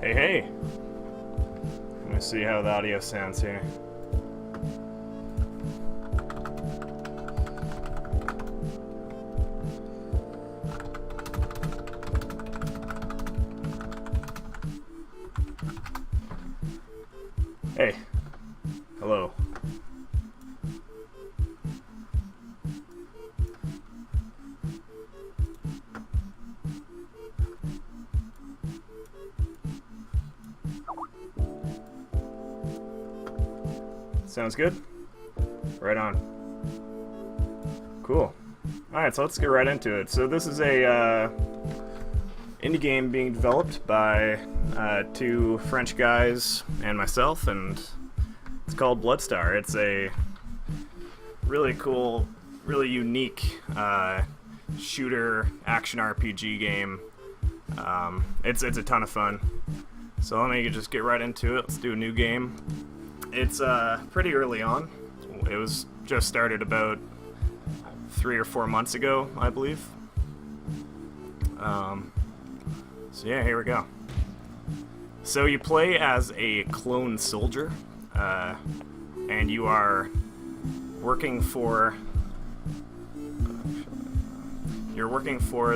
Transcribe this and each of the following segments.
Hey, hey! Let me see how the audio sounds here. Hey. Hello. Sounds good? Right on. Cool. Alright, so let's get right into it. So this is a indie game being developed by two French guys and myself, and it's called Bloodstar. It's a really cool, really unique shooter action RPG game. It's a ton of fun. So let me just get right into it. Let's do a new game. It's pretty early on. It was just started about 3 or 4 months ago, I believe. So yeah, here we go. So you play as a clone soldier, and you are working for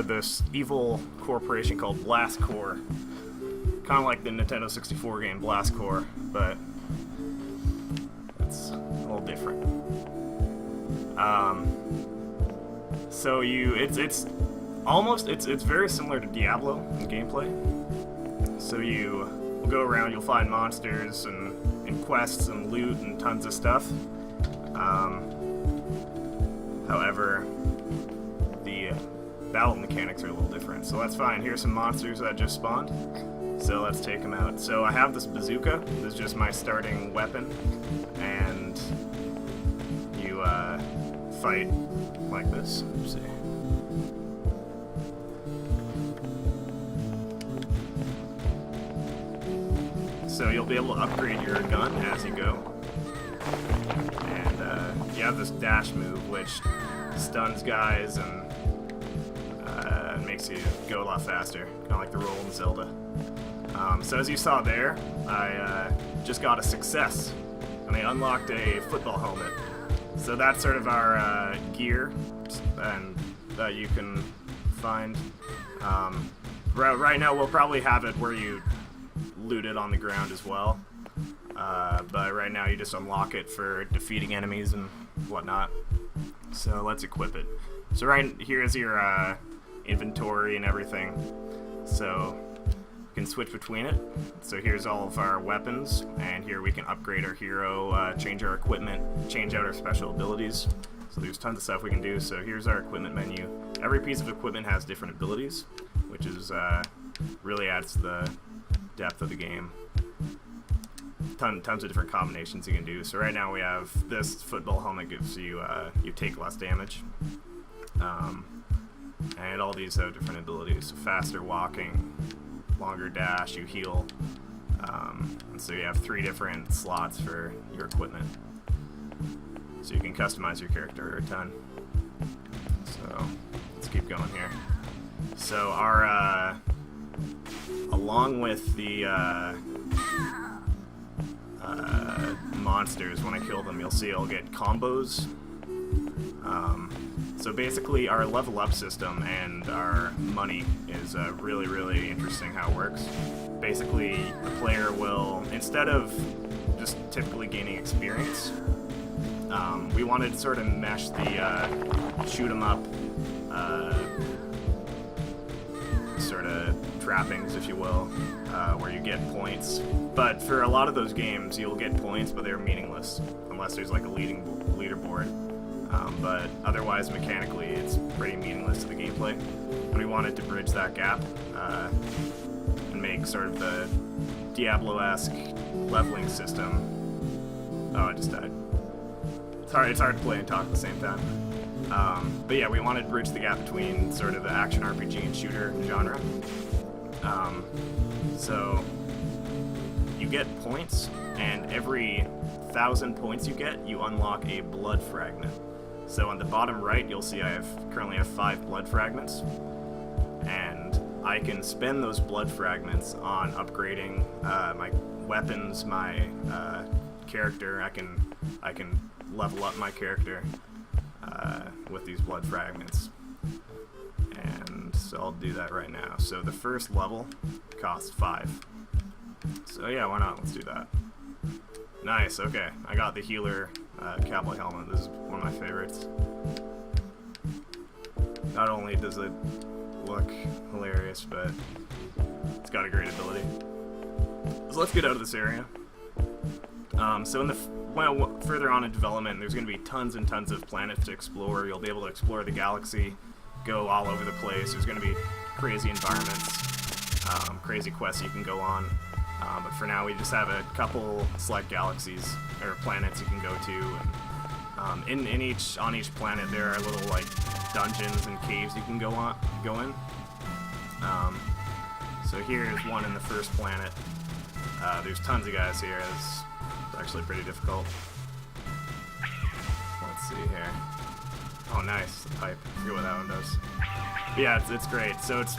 this evil corporation called Blast Corps, kind of like the Nintendo 64 game Blast Corps, but it's a little different. So it's very similar to Diablo in gameplay. So you will go around, you'll find monsters and quests and loot and tons of stuff. However, the battle mechanics are a little different. So that's fine. Here's some monsters that just spawned. So let's take them out. So I have this bazooka. This is just my starting weapon. And you fight like this. Let's see. So you'll be able to upgrade your gun as you go. And you have this dash move, which stuns guys and makes you go a lot faster, kind of like the roll in Zelda. So as you saw there, I just got a success, and I unlocked a football helmet. So that's sort of our gear, and that you can find. Right now we'll probably have it where you loot it on the ground as well. But right now you just unlock it for defeating enemies and whatnot. So let's equip it. So right here is your inventory and everything. So you can switch between it. So here's all of our weapons, and here we can upgrade our hero, change our equipment, change out our special abilities. So there's tons of stuff we can do. So here's our equipment menu. Every piece of equipment has different abilities, which is really adds to the depth of the game. Tons of different combinations you can do. So right now we have this football helmet gives you you take less damage, and all these have different abilities. So faster walking, longer dash, you heal, and so you have 3 different slots for your equipment. So you can customize your character a ton. So let's keep going here. So our along with the monsters, when I kill them, you'll see I'll get combos. So basically our level up system and our money is really, really interesting how it works. Basically, the player will, instead of just typically gaining experience, we wanted to sort of mesh the shoot 'em up sort of trappings, if you will, where you get points. But for a lot of those games, you'll get points, but they're meaningless unless there's like a leaderboard. But otherwise, mechanically, it's pretty meaningless to the gameplay. And we wanted to bridge that gap and make sort of the Diablo-esque leveling system. Oh, I just died. It's hard to play and talk at the same time. But yeah, we wanted to bridge the gap between sort of the action RPG and shooter genre. So you get points, and every 1,000 points you get, you unlock a blood fragment. So on the bottom right, you'll see I currently have 5 blood fragments, and I can spend those blood fragments on upgrading my weapons, my character. I can level up my character with these blood fragments. And so I'll do that right now. So the first level costs 5. So yeah, why not? Let's do that. Nice, okay. I got the healer cowboy helmet. This is one of my favorites. Not only does it look hilarious, but it's got a great ability. So let's get out of this area. So in the further on in development, there's going to be tons and tons of planets to explore. You'll be able to explore the galaxy, go all over the place. There's going to be crazy environments, crazy quests you can go on. But for now, we just have a couple select galaxies or planets you can go to. And on each planet, there are little like dungeons and caves you can go in. So here's one in the first planet. There's tons of guys here. It's actually pretty difficult. Let's see here. Oh, nice, the pipe. I forget what that one does. But yeah, it's great. So it's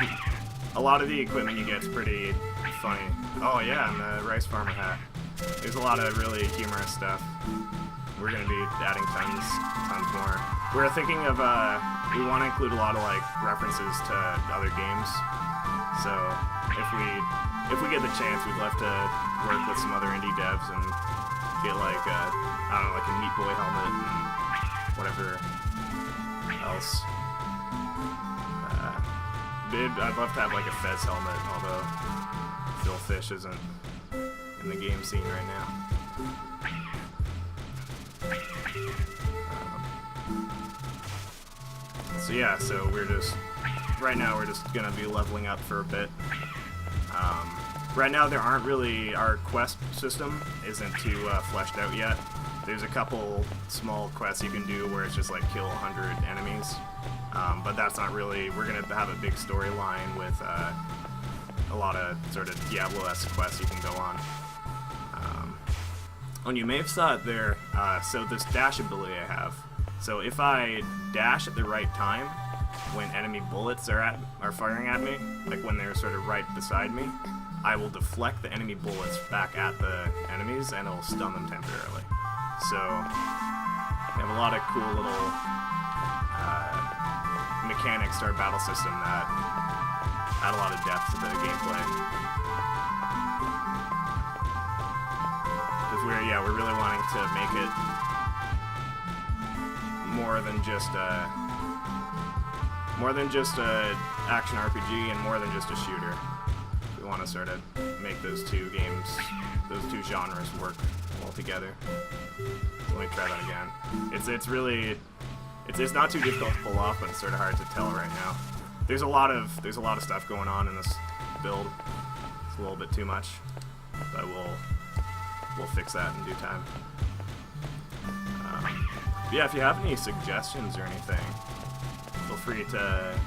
a lot of the equipment you get is pretty funny. Oh yeah, and the rice farmer hat. There's a lot of really humorous stuff. We're gonna be adding tons more. We're thinking of we want to include a lot of like references to other games. So if we get the chance, we'd love to work with some other indie devs and get like I don't know, like a Meat Boy helmet and whatever else. I'd love to have like a Fez helmet, although Phil Fish isn't in the game scene right now. So yeah, so right now we're just gonna be leveling up for a bit. Right now there aren't really, our quest system isn't too fleshed out yet. There's a couple small quests you can do where it's just like kill 100 enemies. But that's not really, we're going to have a big storyline with a lot of sort of Diablo-esque quests you can go on. And you may have saw it there, so this dash ability I have. So if I dash at the right time, when enemy bullets are firing at me, like when they're sort of right beside me, I will deflect the enemy bullets back at the enemies and it'll stun them temporarily. So we have a lot of cool little mechanics to our battle system that add a lot of depth to the gameplay. Because we're really wanting to make it more than just a action RPG and more than just a shooter. We want to sort of make those two genres work well together. So let me try that again. It's not too difficult to pull off, but it's sort of hard to tell right now. There's a lot of stuff going on in this build. It's a little bit too much, but we'll fix that in due time. Yeah, if you have any suggestions or anything, feel free to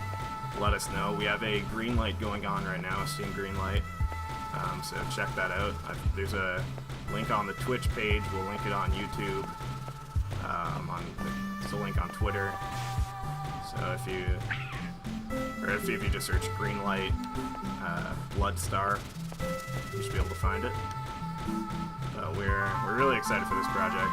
let us know. We have a green light going on right now, a Steam green light. So check that out. There's a link on the Twitch page. We'll link it on YouTube. There's a link on Twitter. So if you just search Greenlight Bloodstar, you should be able to find it. But we're really excited for this project.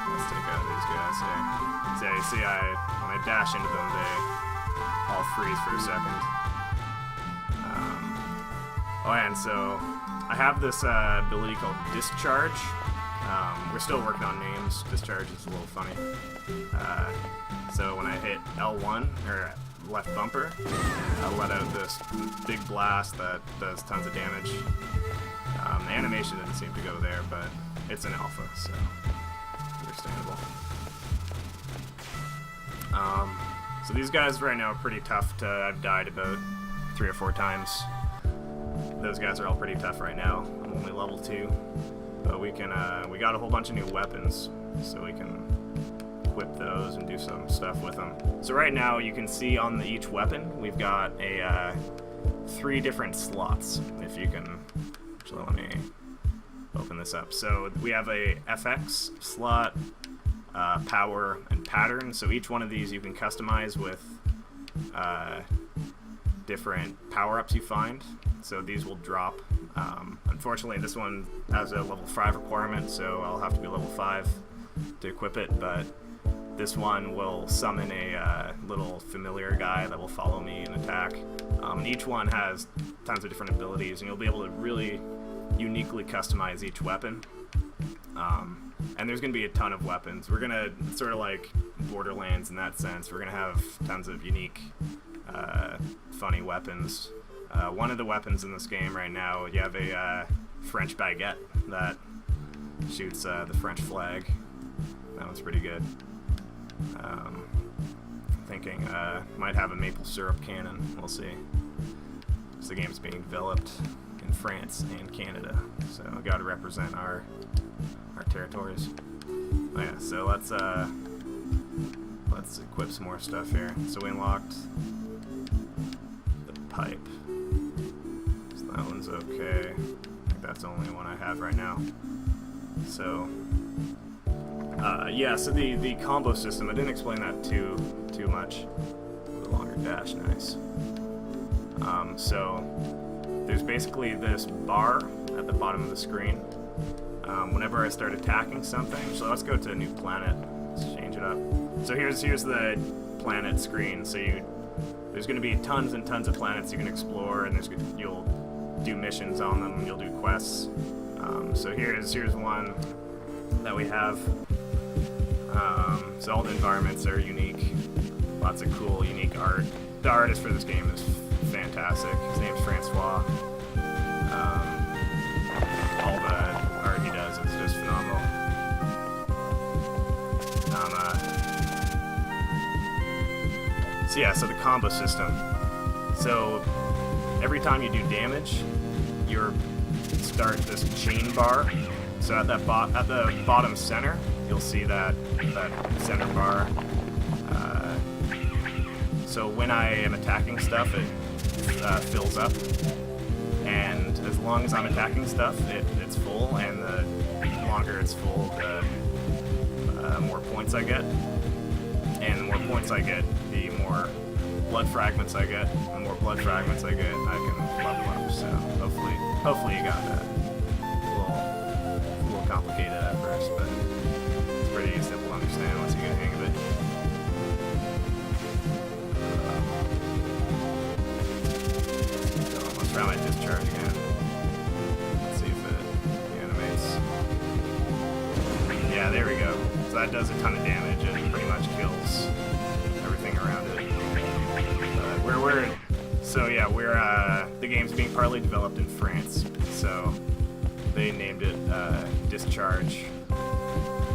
Let's take out these guys here. So you see, when I dash into them, they all freeze for a second. Oh, and so I have this ability called Discharge. We're still working on names. Discharge is a little funny. So when I hit L1, or left bumper, I'll let out this big blast that does tons of damage. The animation didn't seem to go there, but it's an alpha, so understandable. So these guys right now are pretty tough I've died about 3 or 4 times. Those guys are all pretty tough right now. I'm only level 2, but we got a whole bunch of new weapons, so we can equip those and do some stuff with them. So right now you can see on each weapon we've got 3 different slots. If you can, actually let me open this up. So we have a FX slot, power, and pattern. So each one of these you can customize with different power-ups you find. So these will drop. Unfortunately, this one has a level 5 requirement, so I'll have to be level 5 to equip it, but this one will summon a little familiar guy that will follow me and attack. And each one has tons of different abilities, and you'll be able to really uniquely customize each weapon. And there's going to be a ton of weapons. We're going to, sort of like Borderlands in that sense, we're going to have tons of unique, funny weapons. One of the weapons in this game right now, you have a French baguette that shoots the French flag. That one's pretty good. Thinking might have a maple syrup cannon. We'll see. So the game's being developed in France and Canada, so I got to represent our territories. Oh yeah, so let's equip some more stuff here. So we unlocked the pipe. So that one's okay. I think that's the only one I have right now. So yeah, so the combo system, I didn't explain that too much. The longer dash, nice. So there's basically this bar at the bottom of the screen. Whenever I start attacking something, so let's go to a new planet. Let's change it up. So here's the planet screen. So there's going to be tons and tons of planets you can explore, and you'll do missions on them. You'll do quests. So here's one that we have. So all the environments are unique. Lots of cool, unique art. The artist for this game is fantastic. His name's Francois. All the art he does is just phenomenal. So yeah, so the combo system. So every time you do damage, you start this chain bar. So at the bottom center, you'll see that center bar. So when I am attacking stuff, it fills up, and as long as I'm attacking stuff, it's full, and the longer it's full, the more points I get. And the more points I get, the more blood fragments I get. The more blood fragments I get, I can level up. So hopefully you got that. A little complicated at first, but it's pretty simple to understand once you get a hang of it. Let's try my discharge again. Let's see if it animates. Yeah, there we go. So that does a ton of damage and pretty much kills everything around it. The game's being partly developed in France, so they named it Discharge,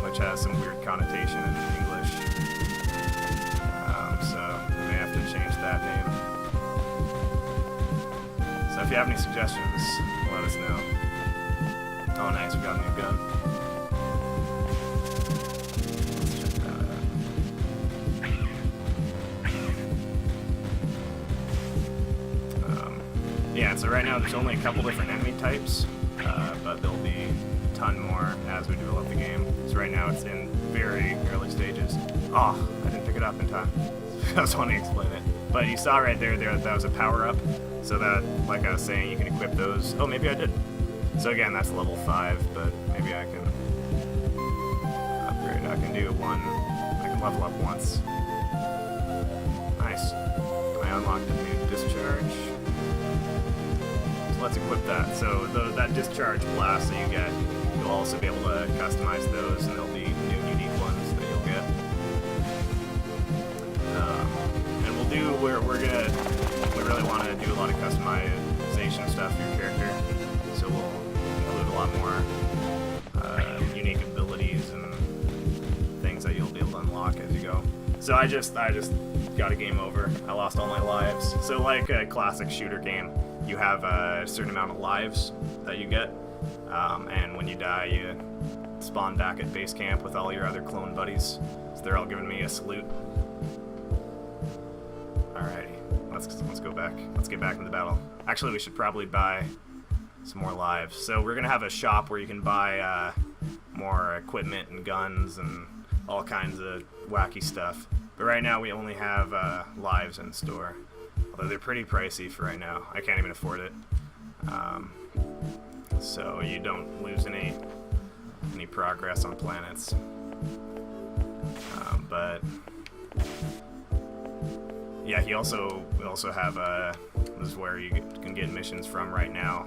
which has some weird connotation in English. So we may have to change that name. So if you have any suggestions, let us know. Oh nice, we got a new gun. Let's check that out. Yeah, so right now there's only a couple different enemy types, but there'll be a ton more as we develop the game. So right now it's in very early stages. Oh, I didn't pick it up in time. I was wanting to explain it. But you saw right there that was a power-up, so that, like I was saying, you can equip those. Oh, maybe I did. So again, that's level 5, but maybe I can upgrade. I can do one. I can level up once. Nice. I unlocked a new discharge. So let's equip that. So that discharge blast that you get, you'll also be able to customize those, and there'll be new unique ones that you'll get. And we really want to do a lot of customization stuff for your character. So we'll include a lot more unique abilities and things that you'll be able to unlock as you go. So I just got a game over. I lost all my lives. So like a classic shooter game, you have a certain amount of lives that you get, and when you die, you spawn back at base camp with all your other clone buddies. So they're all giving me a salute. Alrighty, let's go back. Let's get back into the battle. Actually, we should probably buy some more lives. So we're gonna have a shop where you can buy more equipment and guns and all kinds of wacky stuff. But right now we only have lives in store, although they're pretty pricey for right now. I can't even afford it. So you don't lose any progress on planets. But yeah, we also have this is where you can get missions from right now.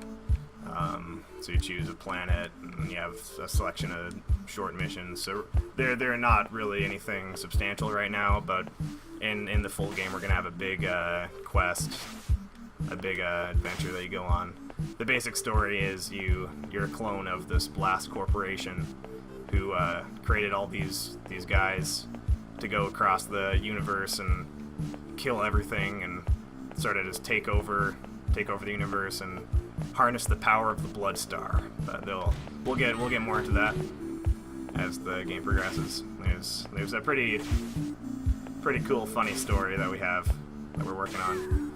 So you choose a planet, and you have a selection of short missions. So they're not really anything substantial right now, but in the full game we're gonna have a big quest, a big adventure that you go on. The basic story is you're a clone of this Blast Corporation, who created all these guys to go across the universe and kill everything and sort of just take over the universe and harness the power of the Blood Star. But we'll get more into that as the game progresses. There's a pretty cool, funny story that we're working on.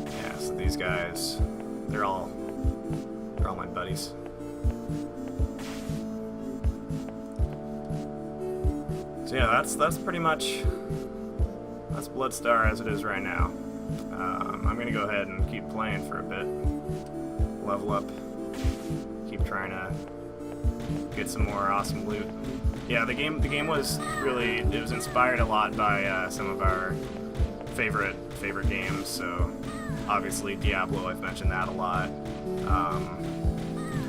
Yeah, so these guys, they're all my buddies. So yeah, that's pretty much Bloodstar as it is right now. I'm gonna go ahead and keep playing for a bit, level up, keep trying to get some more awesome loot. Yeah, the game was inspired a lot by some of our favorite games. So obviously Diablo, I've mentioned that a lot.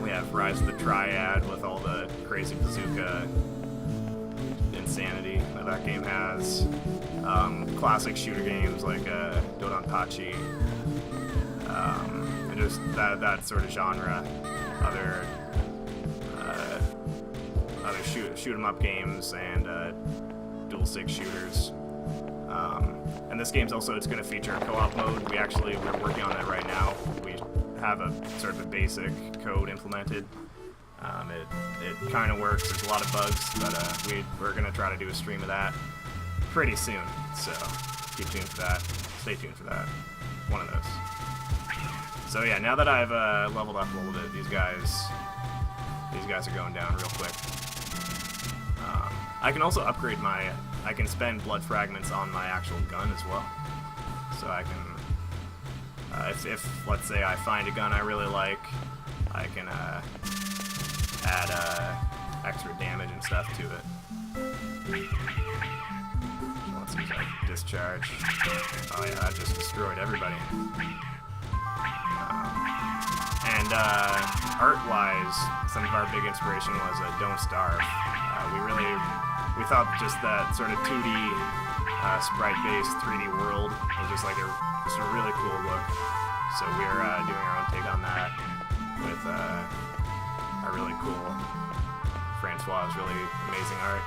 We have Rise of the Triad with all the crazy bazooka insanity that game has. Classic shooter games like DoDonPachi, and just that sort of genre. Other shoot 'em up games and dual stick shooters. And this game's also, it's going to feature a co-op mode. We're working on it right now. We have a sort of a basic code implemented. It kind of works. There's a lot of bugs, but we're going to try to do a stream of that pretty soon. So keep tuned for that. Stay tuned for that. One of those. So yeah, now that I've leveled up a little bit, these guys are going down real quick. I can also upgrade I can spend blood fragments on my actual gun as well. So I can, if let's say I find a gun I really like, I can add extra damage and stuff to it. So let's use that discharge. Oh yeah, that just destroyed everybody. And art-wise, some of our big inspiration was Don't Starve. We thought just that sort of 2D sprite-based 3D world was just like a really cool look. So we're doing our own take on that with our really cool Francois' really amazing art.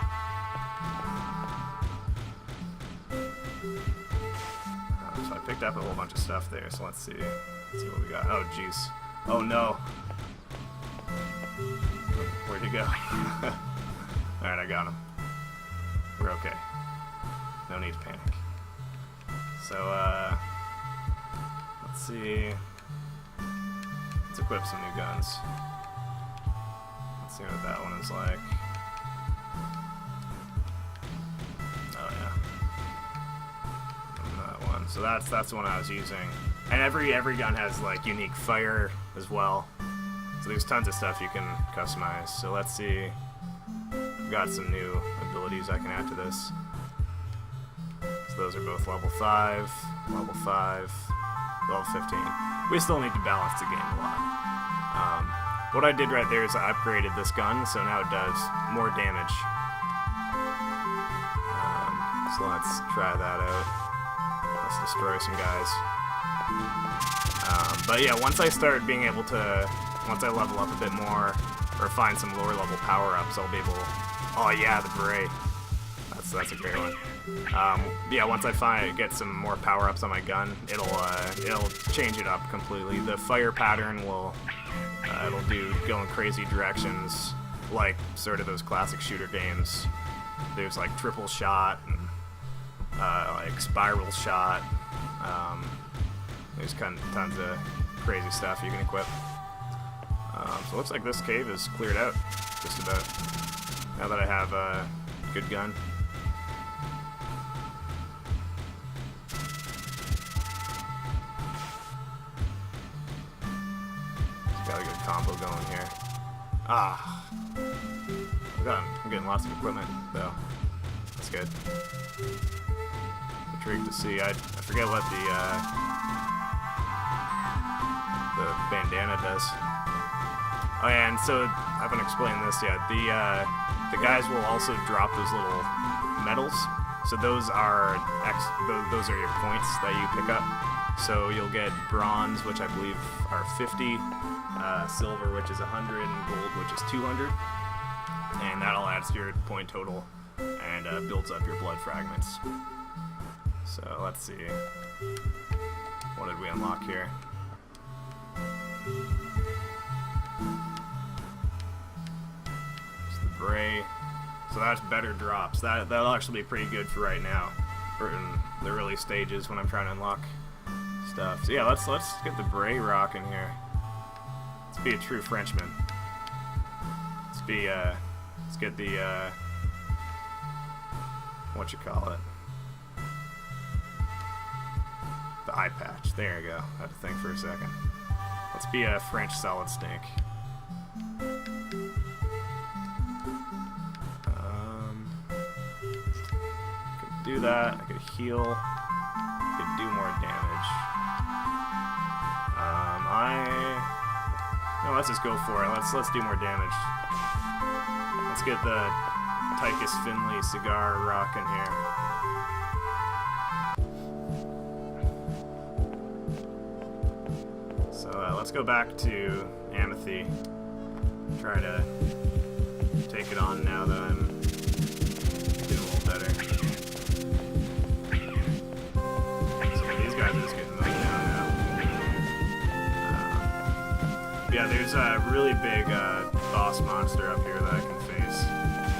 So I picked up a whole bunch of stuff there. So let's see what we got. Oh jeez. Oh no. Where'd he go? Alright, I got him. We're okay. No need to panic. So, let's see. Let's equip some new guns. Let's see what that one is like. Oh yeah. And that one. So that's the one I was using. And every gun has like unique fire as well. So there's tons of stuff you can customize. So let's see. We've got some new abilities I can add to this. So those are both level 5, level 5, level 15. We still need to balance the game a lot. What I did right there is I upgraded this gun, so now it does more damage. So let's try that out. Let's destroy some guys. But yeah, once I start being able to, once I level up a bit more, or find some lower level power-ups, I'll be able, oh yeah, the beret. That's a great one. Yeah, once I get some more power-ups on my gun, it'll change it up completely. The fire pattern will, it'll go in crazy directions, like sort of those classic shooter games. There's like triple shot and like spiral shot. There's tons of crazy stuff you can equip. So it looks like this cave is cleared out, just about. Now that I have a good gun. Got a good combo going here. Ah! I'm getting lots of equipment, though. That's good. Intrigued to see. I forget what the bandana does. Oh yeah, and so I haven't explained this yet. The guys will also drop those little medals. So those are those are your points that you pick up. So you'll get bronze, which I believe are 50, silver, which is 100, and gold, which is 200. And that'll add to your point total and builds up your blood fragments. So let's see. What did we unlock here? It's the Bray. So that's better drops. That'll actually be pretty good for right now, for in the early stages when I'm trying to unlock stuff. So yeah, let's get the Bray rocking here. Let's be a true Frenchman. Let's get the what you call it? The eye patch. There you go. I had to think for a second. Let's be a French solid snake. Could do that. I could heal. Could do more damage. No, let's just go for it. Let's do more damage. Let's get the Tychus Finley cigar rocking here. So let's go back to Amity. Try to take it on now that I'm getting a little better. So these guys are just getting knocked down now. Yeah, there's a really big boss monster up here that I can face.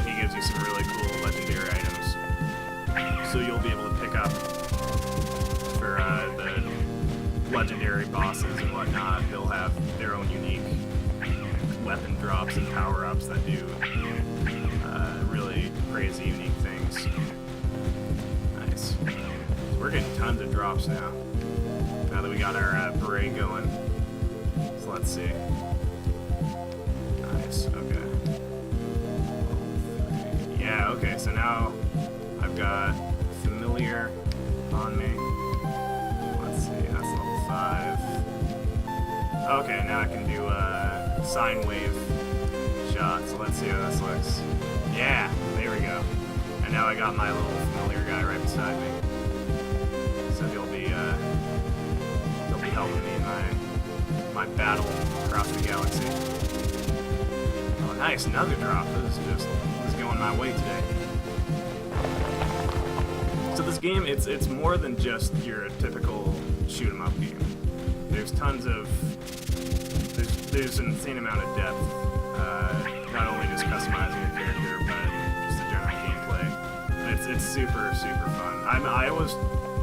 He gives you some really cool legendary items. So you'll be able to pick up for the legendary bosses and whatnot. They'll have their own unique weapon drops and power-ups that do really crazy, unique things. Nice. So we're getting tons of drops now. Now that we got our beret going. So let's see. Nice, okay. Yeah, okay, so now I've got Familiar on me. Let's see, that's level 5. Okay, now I can do sine wave shot, so let's see how this looks. Yeah, there we go. And now I got my little Familiar guy right beside me. So he'll be helping me in my battle across the galaxy. Oh, nice, another drop. This is going my way today. So this game, it's more than just your typical shoot 'em up game. There's tons of there's an insane amount of depth. Not only just customizing your character, but just the general gameplay. It's super fun.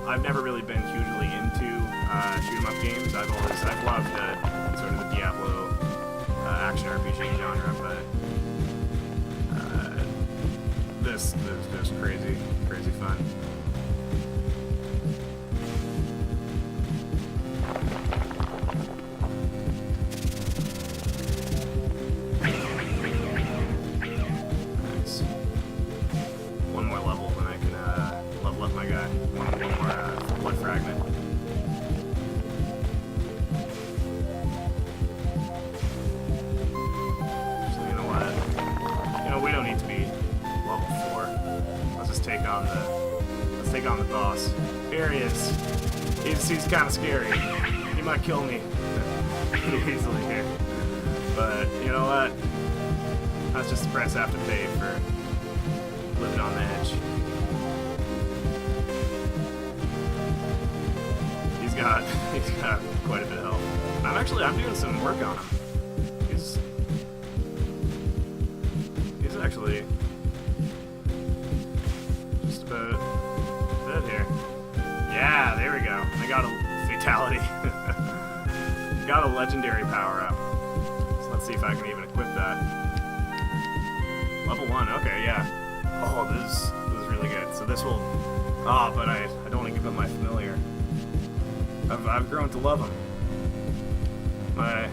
I've never really been hugely into shoot 'em up games. I've loved sort of the Diablo action RPG genre, but this is crazy fun. Nice. One more level, then I can level up my guy. One more blood fragment. So you know what? We don't need to be level 4. Let's just take on the boss. Here he is. He's kind of scary. He might kill me easily here. But you know what? That's just the price I have to pay for living on the edge. He's got quite a bit of health. I'm doing some work on him. He's actually just about dead here. Yeah, there we go. I got a fatality. got a legendary power-up. So let's see if I can even equip that. Level 1, okay, yeah. Oh, this is really good. So this will... Oh, but I don't want to give up my familiar. I've grown to love him. My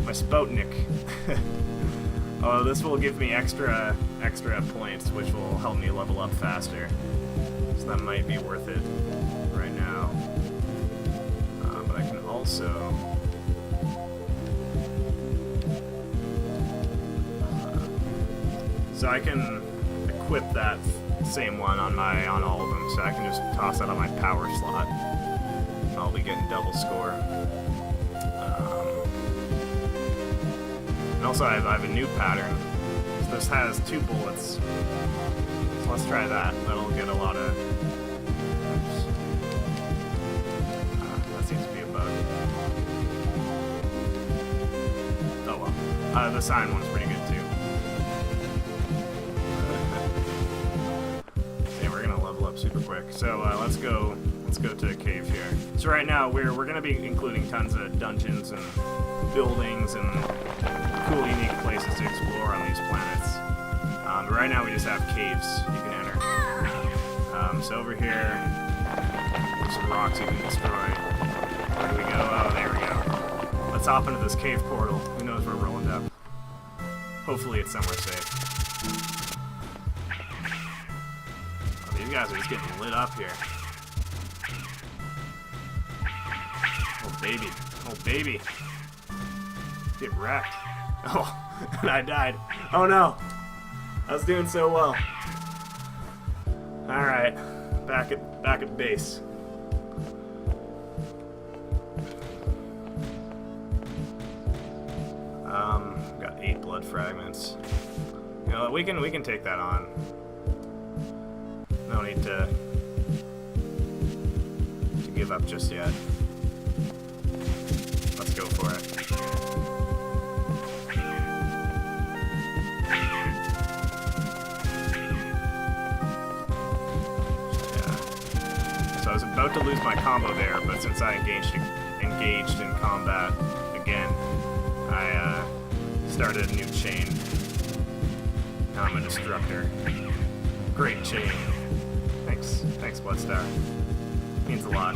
Spoutnik. Oh, this will give me extra points, which will help me level up faster. So that might be worth it right now. But I can also... so I can equip that same one on all of them, so I can just toss that on my power slot. I'll be getting double score. And also I have a new pattern. So this has 2 bullets. So let's try that. That'll get a lot of... Oops. That seems to be a bug. Oh well. The sign one's pretty good too. Okay, we're gonna level up super quick. So let's go to the cave here. So right now we're gonna be including tons of dungeons and buildings and cool, unique places to explore on these planets. But right now we just have caves you can enter. So over here, there's some rocks you can destroy. Where do we go? Oh, there we go. Let's hop into this cave portal. Who knows where we're rolling up? Hopefully it's somewhere safe. Oh, these guys are just getting lit up here. Oh, baby. Oh, baby. Get wrecked. Oh, and I died. Oh no! I was doing so well. Alright. Back at base. Got 8 blood fragments. You know, we can take that on. No need to give up just yet. Let's go for it. So I was about to lose my combo there, but since I engaged in combat again, I started a new chain. Now I'm a destructor. Great chain. Thanks, Bloodstar. Means a lot.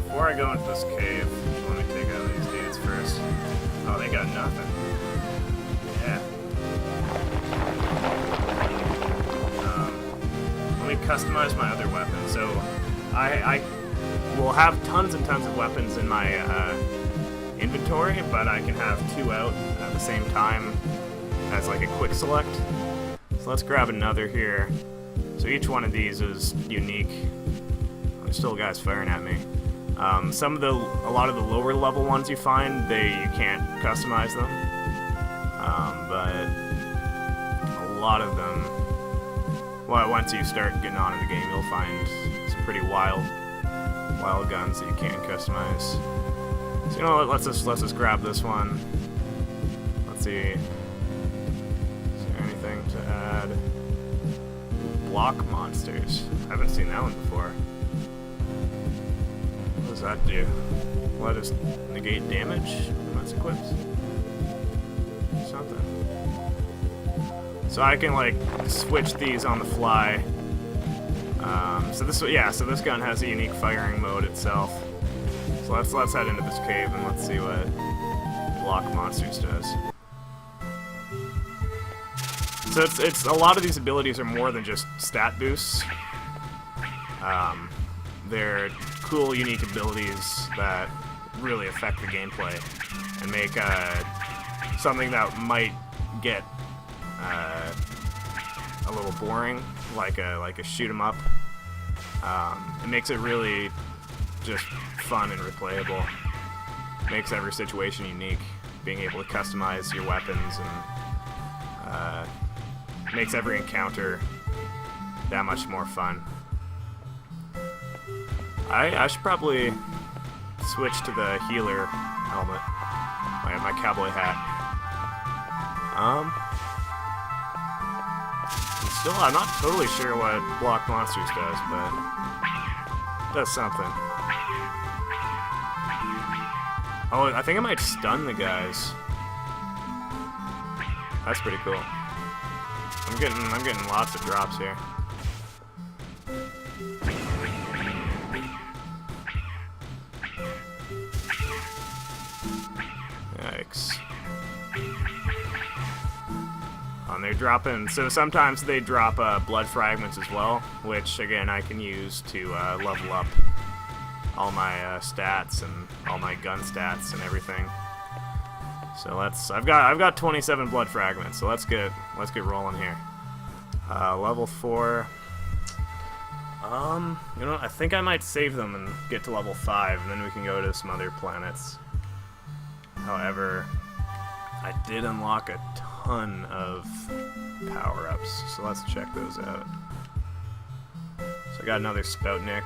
Before I go into this cave, let me take out these dudes first. Oh, they got nothing. Yeah. Let me customize my other weapon. So, I will have tons and tons of weapons in my inventory, but I can have 2 out at the same time as like a quick select. So let's grab another here. So each one of these is unique. There's still guys firing at me. A lot of the lower level ones you find, you can't customize them. But a lot of them, well, once you start getting on in the game, you'll find some pretty wild guns that you can't customize. So you know what? Let's just grab this one. Let's see. Is there anything to add? Block monsters. I haven't seen that one before. What does that do? Will that just negate damage when that's equipped? Something. So I can like switch these on the fly. So this gun has a unique firing mode itself. So let's head into this cave and let's see what Block Monsters does. So it's a lot of these abilities are more than just stat boosts. They're cool, unique abilities that really affect the gameplay and make something that might get a little boring, like a shoot 'em up. It makes it really just fun and replayable. Makes every situation unique. Being able to customize your weapons and makes every encounter that much more fun. I should probably switch to the healer helmet. My cowboy hat. I'm not totally sure what block monsters does, but it does something. Oh, I think I might stun the guys. That's pretty cool. I'm getting lots of drops here. Yikes. And they're dropping, so sometimes they drop blood fragments as well, which again I can use to level up all my stats and all my gun stats and everything. So I've got 27 blood fragments, so let's get rolling here. Level 4. You know, I think I might save them and get to level 5, and then we can go to some other planets. However, I did unlock a ton of power-ups, so let's check those out. So I got another Spoutnik.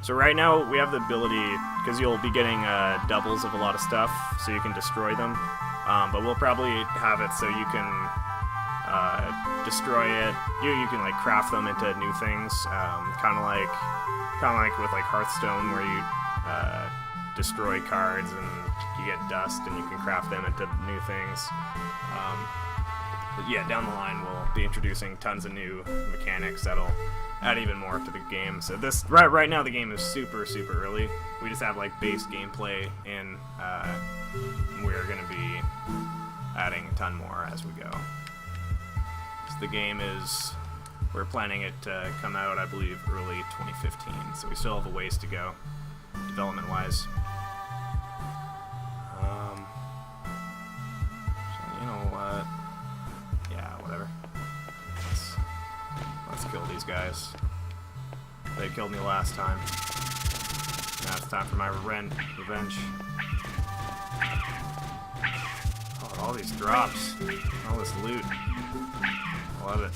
So right now we have the ability, because you'll be getting doubles of a lot of stuff, so you can destroy them. But we'll probably have it so you can destroy it. You can like craft them into new things, kind of like with like Hearthstone, where you destroy cards and you get dust and you can craft them into new things. But yeah, down the line we'll be introducing tons of new mechanics that'll add even more to the game. So this right now the game is super early. We just have like base gameplay, and we're gonna be adding a ton more as we go. So the game we're planning it to come out, I believe, early 2015. So we still have a ways to go, development wise. So you know what? Yeah, whatever. Let's kill these guys. They killed me last time. Now it's time for my revenge. Oh, all these drops. All this loot. I love it.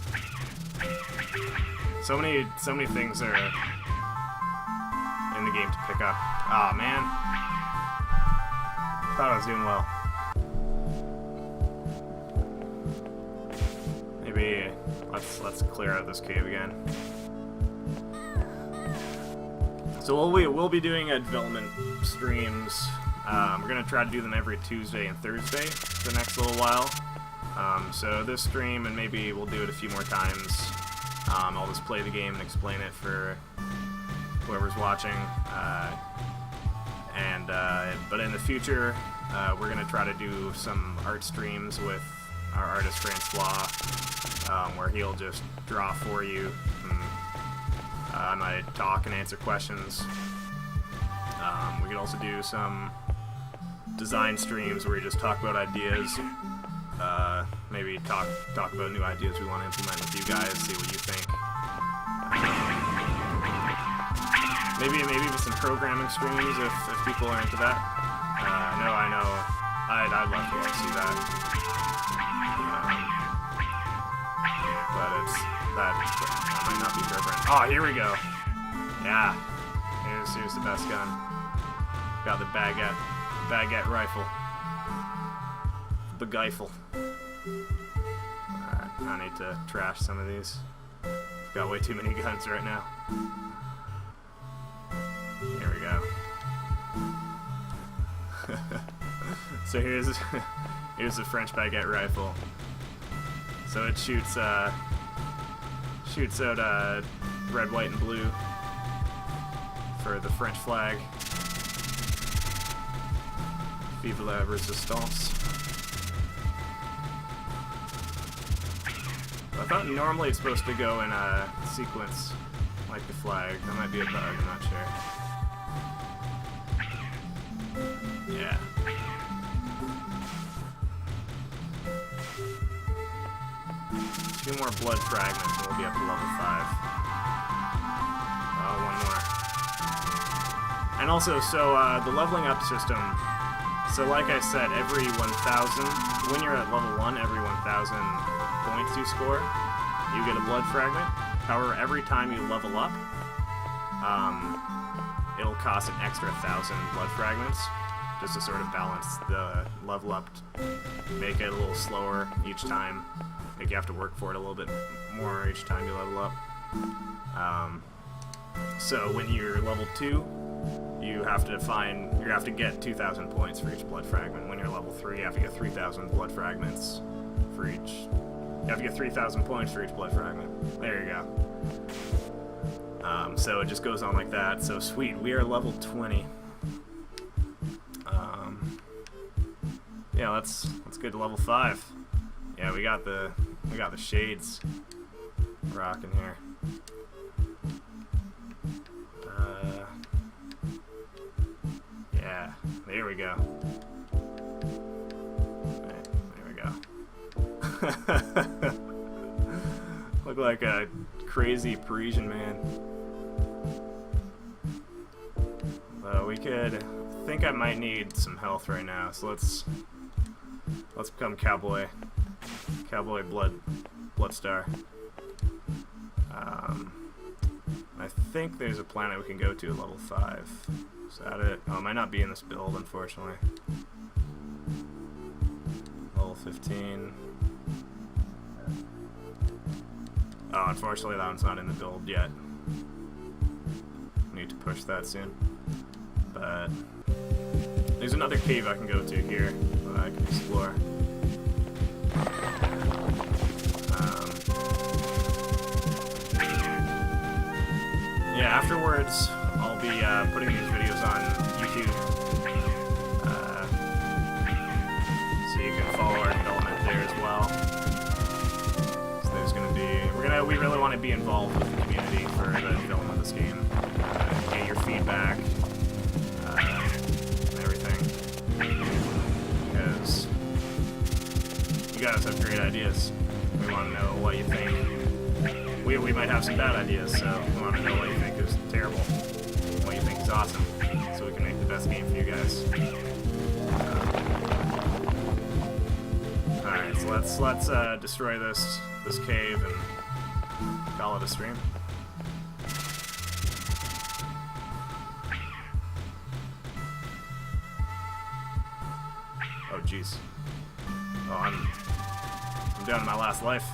So many things are in the game to pick up. Aw, man. Thought I was doing well. Maybe let's clear out this cave again. So we'll be doing development streams. We're gonna try to do them every Tuesday and Thursday for the next little while. So this stream, and maybe we'll do it a few more times. I'll just play the game and explain it for whoever's watching. But in the future, we're gonna try to do some art streams with our artist Francois, where he'll just draw for you. I might talk and answer questions. We could also do some design streams where we just talk about ideas. Maybe talk about new ideas we want to implement with you guys, see what you think. Maybe even some programming streams if people are into that. I know. I'd love to see that. But that might not be programmed. Oh, here we go. Yeah. Here's the best gun. Got the baguette rifle. The Geifel. Alright, I need to trash some of these. Got way too many guns right now. Here we go. So here's the French baguette rifle. So it shoots out red, white, and blue for the French flag. Vive la Resistance. I thought normally it's supposed to go in a sequence like the flag. That might be a bug, I'm not sure. Yeah. Two more blood fragments and we'll be up to level 5. Oh, one more. And also, so the leveling up system, so like I said, every 1,000 when you're at level 1, every 1,000 points you score, you get a blood fragment. However, every time you level up, it'll cost an extra 1,000 blood fragments, just to sort of balance the level up, make it a little slower each time. Make you have to work for it a little bit more each time you level up. So when you're level 2, you have to get 2,000 points for each blood fragment. When you're level 3, you have to get 3,000 blood fragments for each. You have to get 3,000 points for each blood fragment. There you go. So it just goes on like that. So sweet, we are level 20. Yeah, let's get to level 5. Yeah, we got the shades rocking here. Yeah, there we go. Right, there we go. Look like a crazy Parisian man. We could. I think I might need some health right now, so let's become cowboy Bloodstar. I think there's a planet we can go to at level 5. Is that it? Oh, it might not be in this build, unfortunately. Level 15. Oh, unfortunately that one's not in the build yet. Need to push that soon. But there's another cave I can go to here that I can explore. Yeah, afterwards I'll be putting these videos on YouTube, so you can follow our development there as well. So there's going to be, we really want to be involved with the community for the development of this game, get your feedback, and everything, because you guys have great ideas. We want to know what you think. We might have some bad ideas, so we want to know what you think is terrible, what you think is awesome, so we can make the best game for you guys. Alright, so let's destroy this cave and call it a stream. Oh jeez. Oh, I'm down to my last life.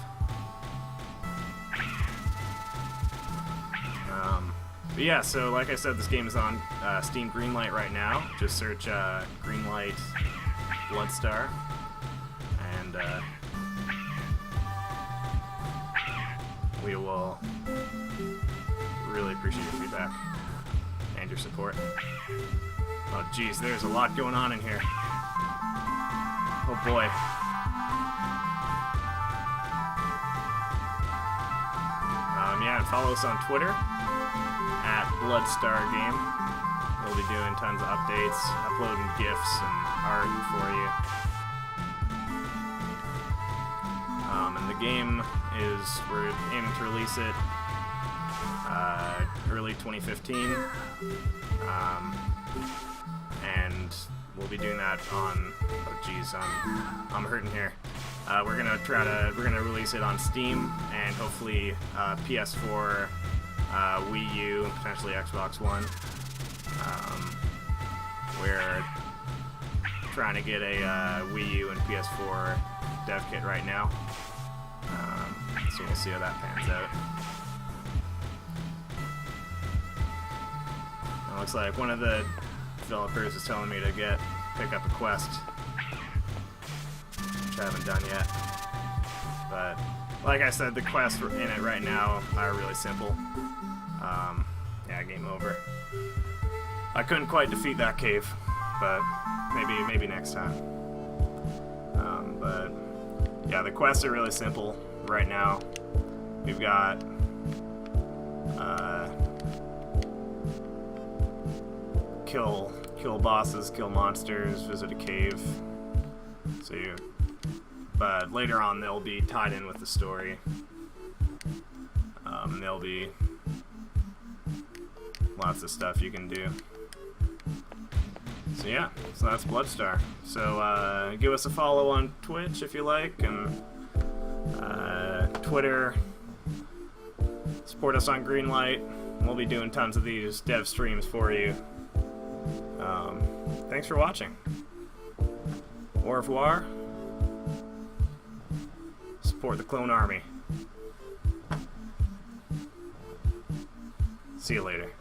But yeah, so like I said, this game is on Steam Greenlight right now. Just search Greenlight Bloodstar, and we will really appreciate your feedback and your support. Oh geez, there's a lot going on in here. Oh boy. Yeah, and follow us on Twitter at Bloodstar Game. We'll be doing tons of updates, uploading GIFs and art for you. And the game we're aiming to release it early 2015. And we'll be doing that on, oh geez, I'm hurting here. We're gonna release it on Steam and hopefully PS4, Wii U, and potentially Xbox One. We're trying to get a Wii U and PS4 dev kit right now, so we'll see how that pans out. It looks like one of the developers is telling me to pick up a quest, which I haven't done yet. But like I said, the quests in it right now are really simple. Yeah, game over. I couldn't quite defeat that cave, but maybe next time. But yeah, the quests are really simple right now. We've got kill bosses, kill monsters, visit a cave. But later on they'll be tied in with the story. There'll be lots of stuff you can do. So yeah, so that's Bloodstar. So give us a follow on Twitch if you like, and Twitter. Support us on Greenlight. We'll be doing tons of these dev streams for you. Thanks for watching. Au revoir. Support the Clone Army. See you later.